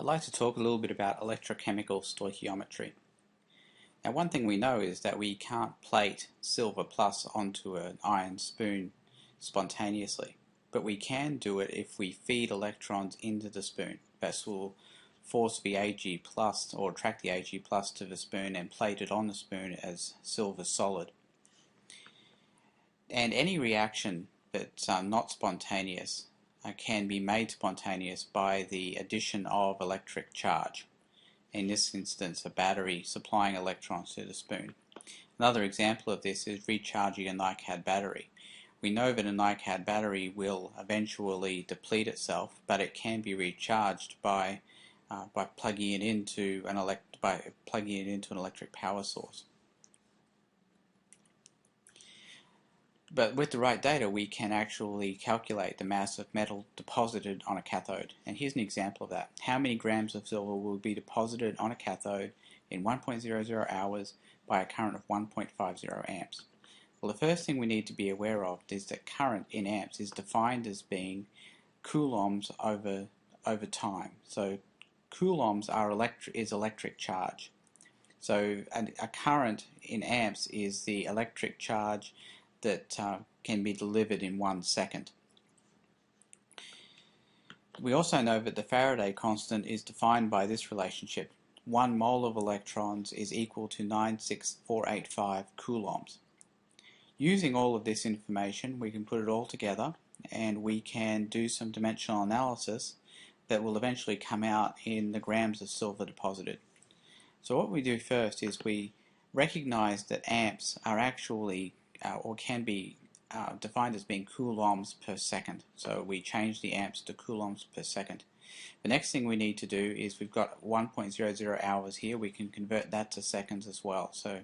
I'd like to talk a little bit about electrochemical stoichiometry. Now, one thing we know is that we can't plate silver plus onto an iron spoon spontaneously, but we can do it if we feed electrons into the spoon. This will force the Ag plus or attract the Ag plus to the spoon and plate it on the spoon as silver solid. And any reaction that's not spontaneous can be made spontaneous by the addition of electric charge. In this instance, a battery supplying electrons to the spoon. Another example of this is recharging a NiCad battery. We know that a NiCad battery will eventually deplete itself, but it can be recharged by plugging it into an electric power source. But with the right data, we can actually calculate the mass of metal deposited on a cathode. And here's an example of that. How many grams of silver will be deposited on a cathode in 1.00 hours by a current of 1.50 amps? Well, the first thing we need to be aware of is that current in amps is defined as being coulombs over time. So coulombs is electric charge. So a current in amps is the electric charge that can be delivered in 1 second. We also know that the Faraday constant is defined by this relationship. 1 mole of electrons is equal to 96485 coulombs. Using all of this information, we can put it all together and we can do some dimensional analysis that will eventually come out in the grams of silver deposited. So what we do first is we recognize that amps are actually or can be defined as being coulombs per second. So we change the amps to coulombs per second. The next thing we need to do is we've got 1.00 hours here. We can convert that to seconds as well. So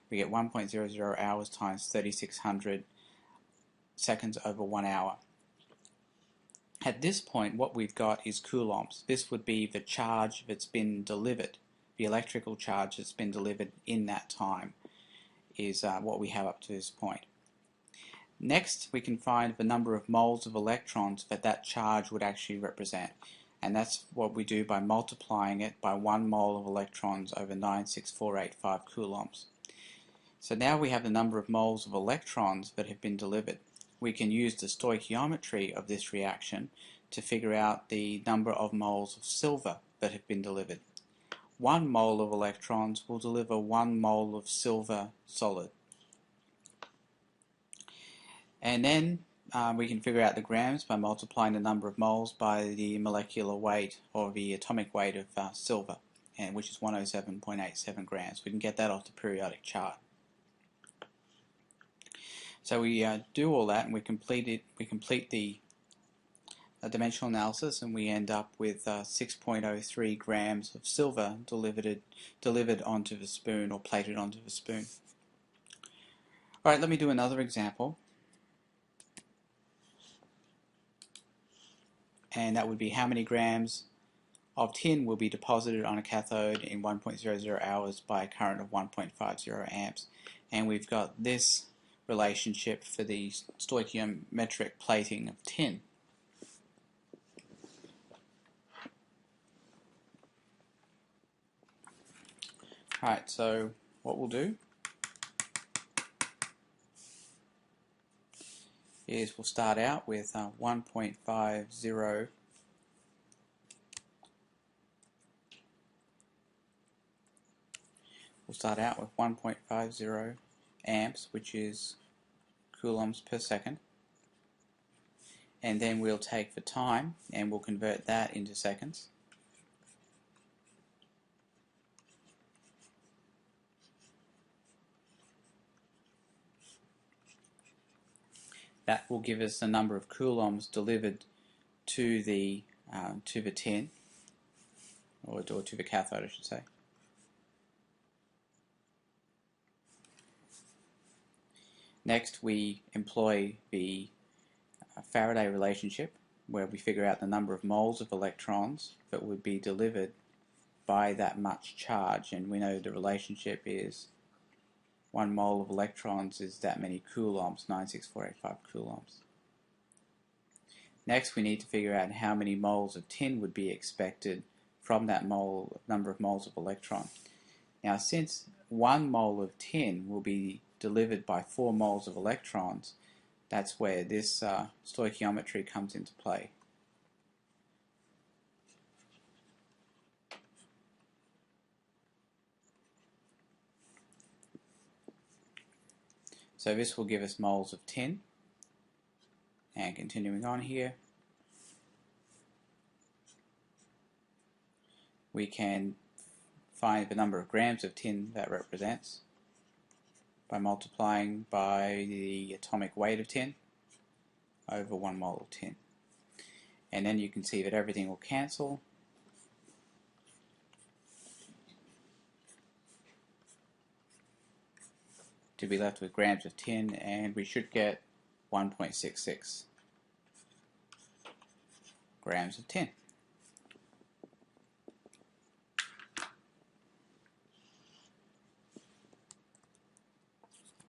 we get 1.00 hours times 3600 seconds over 1 hour. At this point, what we've got is coulombs. This would be the charge that's been delivered, the electrical charge that's been delivered in that time. Is what we have up to this point. Next, we can find the number of moles of electrons that charge would actually represent, and that's what we do by multiplying it by 1 mole of electrons over 96485 coulombs. So now we have the number of moles of electrons that have been delivered. We can use the stoichiometry of this reaction to figure out the number of moles of silver that have been delivered. 1 mole of electrons will deliver 1 mole of silver solid. And then we can figure out the grams by multiplying the number of moles by the molecular weight or the atomic weight of silver, which is 107.87 grams. We can get that off the periodic chart. So we do all that and we complete the dimensional analysis, and we end up with 6.03 grams of silver delivered onto the spoon or plated onto the spoon. Alright, let me do another example. And that would be how many grams of tin will be deposited on a cathode in 1.00 hours by a current of 1.50 amps. And we've got this relationship for the stoichiometric plating of tin. Alright, so what we'll do is we'll start out with 1.50. We'll start out with 1.50 amps, which is coulombs per second. And then we'll take the time and we'll convert that into seconds. That will give us the number of coulombs delivered to the tin, or to the cathode, I should say. Next, we employ the Faraday relationship, where we figure out the number of moles of electrons that would be delivered by that much charge, and we know the relationship is 1 mole of electrons is that many coulombs, 96485 coulombs. Next, we need to figure out how many moles of tin would be expected from that number of moles of electron. Now, since 1 mole of tin will be delivered by 4 moles of electrons, that's where this stoichiometry comes into play. So this will give us moles of tin. And continuing on here, we can find the number of grams of tin that represents by multiplying by the atomic weight of tin over 1 mole of tin. And then you can see that everything will cancel. To be left with grams of tin, and we should get 1.66 grams of tin.